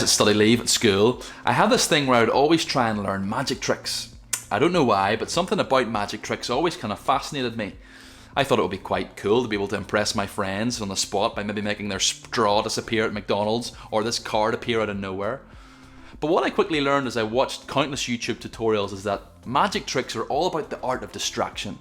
at study leave at school, I had this thing where I would always try and learn magic tricks. I don't know why, but something about magic tricks always kind of fascinated me. I thought it would be quite cool to be able to impress my friends on the spot by maybe making their straw disappear at McDonald's or this card appear out of nowhere. But what I quickly learned as I watched countless YouTube tutorials is that magic tricks are all about the art of distraction.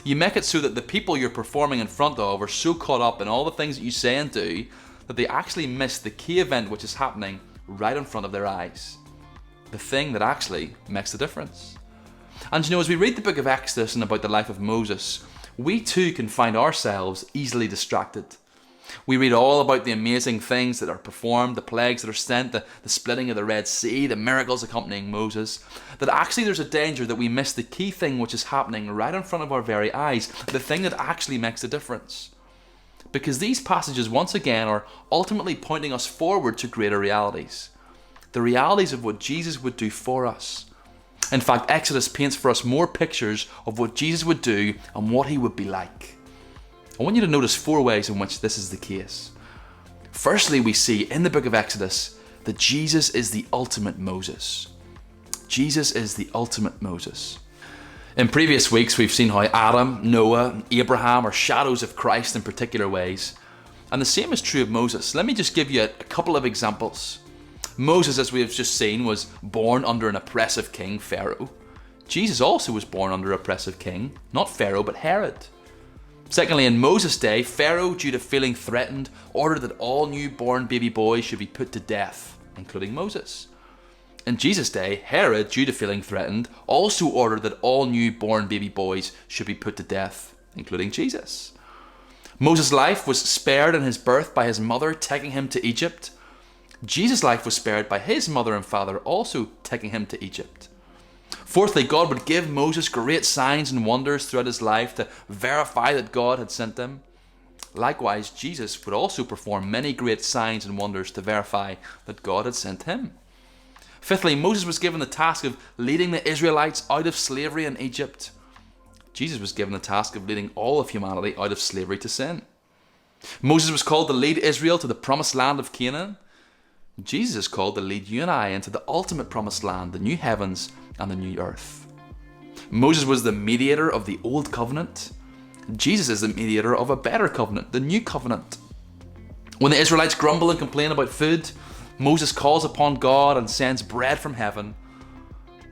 You make it so that the people you're performing in front of are so caught up in all the things that you say and do that they actually miss the key event which is happening right in front of their eyes. The thing that actually makes the difference. And you know, as we read the book of Exodus and about the life of Moses, we too can find ourselves easily distracted. We read all about the amazing things that are performed, the plagues that are sent, the splitting of the Red Sea, the miracles accompanying Moses, that actually there's a danger that we miss the key thing which is happening right in front of our very eyes, the thing that actually makes the difference. Because these passages once again are ultimately pointing us forward to greater realities. The realities of what Jesus would do for us. In fact, Exodus paints for us more pictures of what Jesus would do and what he would be like. I want you to notice 4 ways in which this is the case. Firstly, we see in the book of Exodus that Jesus is the ultimate Moses. Jesus is the ultimate Moses. In previous weeks, we've seen how Adam, Noah, and Abraham are shadows of Christ in particular ways. And the same is true of Moses. Let me just give you a couple of examples. Moses, as we have just seen, was born under an oppressive king, Pharaoh. Jesus also was born under an oppressive king, not Pharaoh, but Herod. Secondly, in Moses' day, Pharaoh, due to feeling threatened, ordered that all newborn baby boys should be put to death, including Moses. In Jesus' day, Herod, due to feeling threatened, also ordered that all newborn baby boys should be put to death, including Jesus. Moses' life was spared in his birth by his mother taking him to Egypt. Jesus' life was spared by his mother and father also taking him to Egypt. Fourthly, God would give Moses great signs and wonders throughout his life to verify that God had sent him. Likewise, Jesus would also perform many great signs and wonders to verify that God had sent him. Fifthly, Moses was given the task of leading the Israelites out of slavery in Egypt. Jesus was given the task of leading all of humanity out of slavery to sin. Moses was called to lead Israel to the promised land of Canaan. Jesus is called to lead you and I into the ultimate promised land, the new heavens and the new earth. Moses was the mediator of the old covenant. Jesus is the mediator of a better covenant, the new covenant. When the Israelites grumble and complain about food, Moses calls upon God and sends bread from heaven.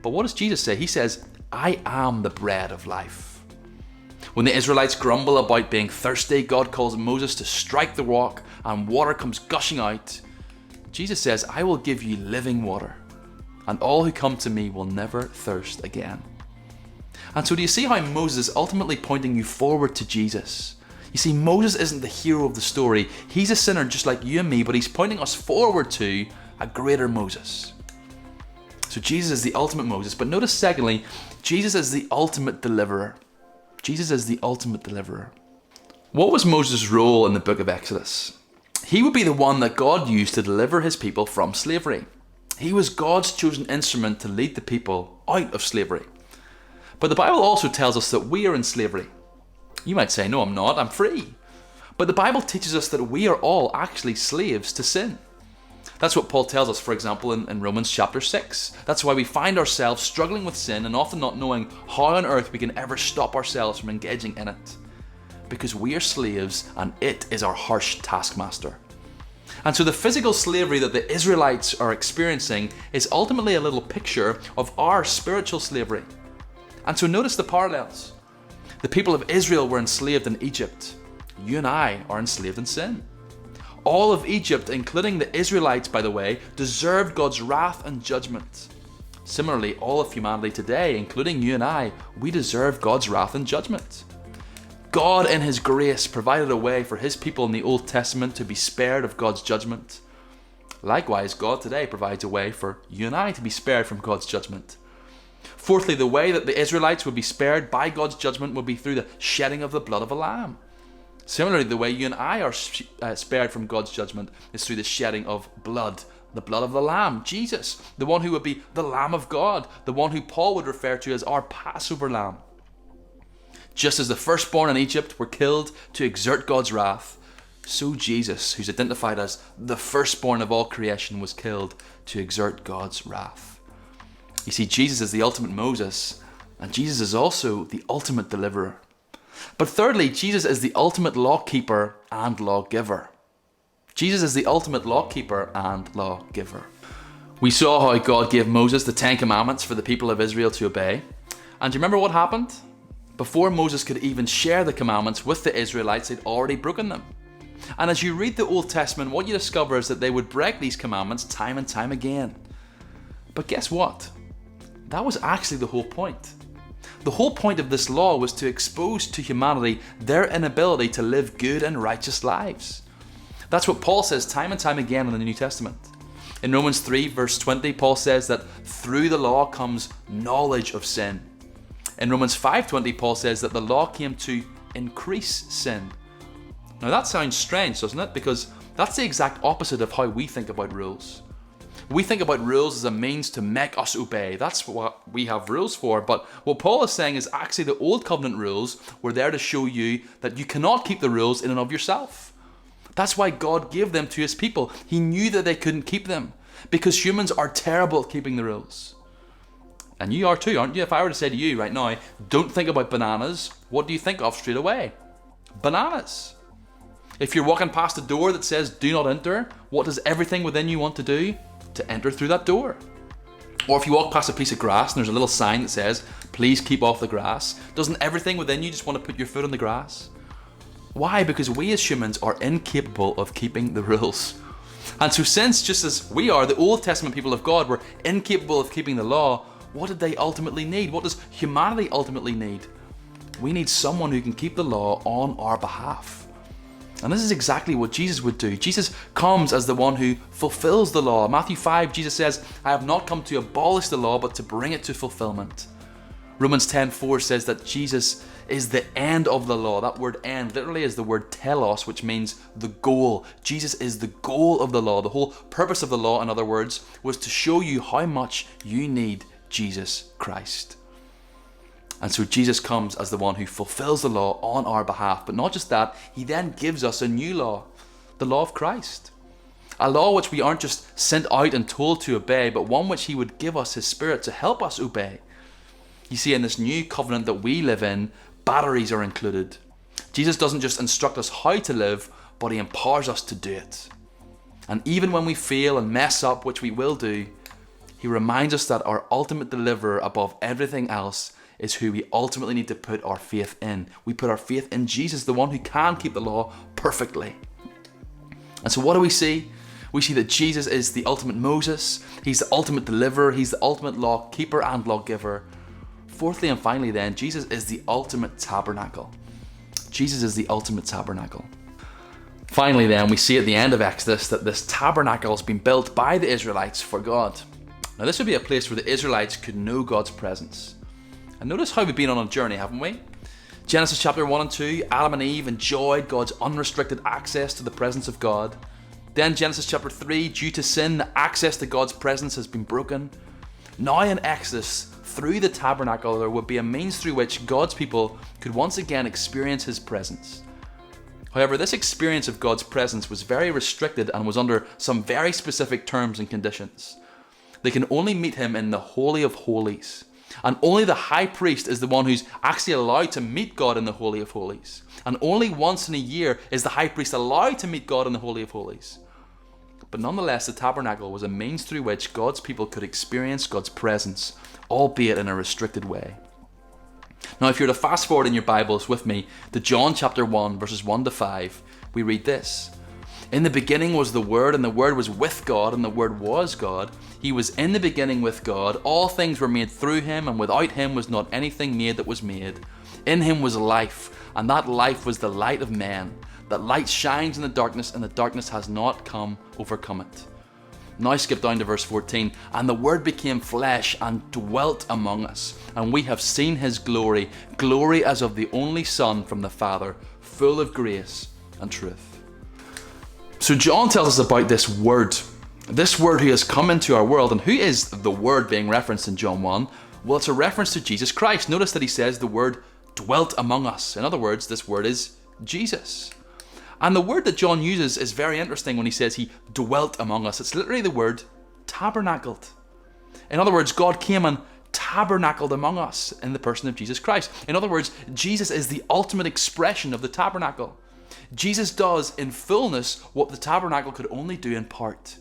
But what does Jesus say? He says, I am the bread of life. When the Israelites grumble about being thirsty, God calls Moses to strike the rock and water comes gushing out. Jesus says, I will give you living water, and all who come to me will never thirst again. And so do you see how Moses is ultimately pointing you forward to Jesus? You see, Moses isn't the hero of the story. He's a sinner just like you and me, but he's pointing us forward to a greater Moses. So Jesus is the ultimate Moses. But notice secondly, Jesus is the ultimate deliverer. Jesus is the ultimate deliverer. What was Moses' role in the book of Exodus? He would be the one that God used to deliver his people from slavery. He was God's chosen instrument to lead the people out of slavery. But the Bible also tells us that we are in slavery. You might say, no, I'm not, I'm free. But the Bible teaches us that we are all actually slaves to sin. That's what Paul tells us, for example, in Romans chapter 6. That's why we find ourselves struggling with sin and often not knowing how on earth we can ever stop ourselves from engaging in it. Because we are slaves and it is our harsh taskmaster. And so the physical slavery that the Israelites are experiencing is ultimately a little picture of our spiritual slavery. And so notice the parallels. The people of Israel were enslaved in Egypt. You and I are enslaved in sin. All of Egypt, including the Israelites, by the way, deserved God's wrath and judgment. Similarly, all of humanity today, including you and I, we deserve God's wrath and judgment. God in his grace provided a way for his people in the Old Testament to be spared of God's judgment. Likewise, God today provides a way for you and I to be spared from God's judgment. Fourthly, the way that the Israelites would be spared by God's judgment would be through the shedding of the blood of a lamb. Similarly, the way you and I are spared from God's judgment is through the shedding of blood, the blood of the Lamb, Jesus, the one who would be the Lamb of God, the one who Paul would refer to as our Passover Lamb. Just as the firstborn in Egypt were killed to exert God's wrath, so Jesus, who's identified as the firstborn of all creation, was killed to exert God's wrath. You see, Jesus is the ultimate Moses, and Jesus is also the ultimate deliverer. But thirdly, Jesus is the ultimate lawkeeper and lawgiver. Jesus is the ultimate lawkeeper and lawgiver. We saw how God gave Moses the 10 Commandments for the people of Israel to obey. And do you remember what happened? Before Moses could even share the commandments with the Israelites, they'd already broken them. And as you read the Old Testament, what you discover is that they would break these commandments time and time again. But guess what? That was actually the whole point. The whole point of this law was to expose to humanity their inability to live good and righteous lives. That's what Paul says time and time again in the New Testament. In Romans 3 verse 20, Paul says that through the law comes knowledge of sin. In Romans 5:20, Paul says that the law came to increase sin. Now that sounds strange, doesn't it? Because that's the exact opposite of how we think about rules. We think about rules as a means to make us obey. That's what we have rules for. But what Paul is saying is actually the old covenant rules were there to show you that you cannot keep the rules in and of yourself. That's why God gave them to his people. He knew that they couldn't keep them because humans are terrible at keeping the rules. And you are too, aren't you? If I were to say to you right now, don't think about bananas, what do you think of straight away? Bananas. If you're walking past a door that says do not enter, what does everything within you want to do? To enter through that door. Or if you walk past a piece of grass and there's a little sign that says please keep off the grass, doesn't everything within you just want to put your foot on the grass? Why? Because we as humans are incapable of keeping the rules. And so since, just as we are, the Old Testament people of God were incapable of keeping the law, what did they ultimately need? What does humanity ultimately need? We need someone who can keep the law on our behalf. And this is exactly what Jesus would do. Jesus comes as the one who fulfills the law. Matthew 5, Jesus says, I have not come to abolish the law, but to bring it to fulfillment. Romans 10:4 says that Jesus is the end of the law. That word end literally is the word telos, which means the goal. Jesus is the goal of the law. The whole purpose of the law, in other words, was to show you how much you need Jesus Christ. And so Jesus comes as the one who fulfills the law on our behalf. But not just that, he then gives us a new law, the law of Christ. A law which we aren't just sent out and told to obey, but one which he would give us his Spirit to help us obey. You see, in this new covenant that we live in, batteries are included. Jesus doesn't just instruct us how to live, but he empowers us to do it. And even when we fail and mess up, which we will do, he reminds us that our ultimate deliverer above everything else is who we ultimately need to put our faith in. We put our faith in Jesus, the one who can keep the law perfectly. And so what do we see? We see that Jesus is the ultimate Moses. He's the ultimate deliverer. He's the ultimate law keeper and lawgiver. Fourthly and finally then, Jesus is the ultimate tabernacle. Jesus is the ultimate tabernacle. Finally then, we see at the end of Exodus that this tabernacle has been built by the Israelites for God. Now this would be a place where the Israelites could know God's presence. And notice how we've been on a journey, haven't we? Genesis chapter 1 and 2, Adam and Eve enjoyed God's unrestricted access to the presence of God. Then Genesis chapter 3, due to sin, the access to God's presence has been broken. Now in Exodus, through the tabernacle, there would be a means through which God's people could once again experience his presence. However, this experience of God's presence was very restricted and was under some very specific terms and conditions. They can only meet him in the Holy of Holies. And only the high priest is the one who's actually allowed to meet God in the Holy of Holies. And only once in a year is the high priest allowed to meet God in the Holy of Holies. But nonetheless, the tabernacle was a means through which God's people could experience God's presence, albeit in a restricted way. Now, if you're to fast forward in your Bibles with me to John chapter 1, verses 1 to 5, we read this. In the beginning was the Word, and the Word was with God, and the Word was God. He was in the beginning with God. All things were made through him, and without him was not anything made that was made. In him was life, and that life was the light of men. That light shines in the darkness, and the darkness has not overcome it. Now skip down to verse 14. And the Word became flesh and dwelt among us, and we have seen his glory, glory as of the only Son from the Father, full of grace and truth. So John tells us about this Word who has come into our world. And who is the Word being referenced in John 1? Well, it's a reference to Jesus Christ. Notice that he says the Word dwelt among us. In other words, this Word is Jesus. And the word that John uses is very interesting when he says he dwelt among us. It's literally the word tabernacled. In other words, God came and tabernacled among us in the person of Jesus Christ. In other words, Jesus is the ultimate expression of the tabernacle. Jesus does in fullness what the tabernacle could only do in part.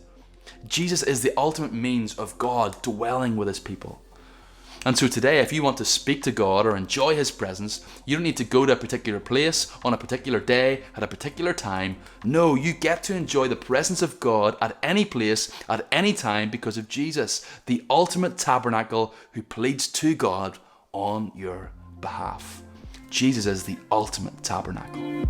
Jesus is the ultimate means of God dwelling with his people. And so today, if you want to speak to God or enjoy his presence, you don't need to go to a particular place on a particular day at a particular time. No, you get to enjoy the presence of God at any place at any time because of Jesus, the ultimate tabernacle who pleads to God on your behalf. Jesus is the ultimate tabernacle.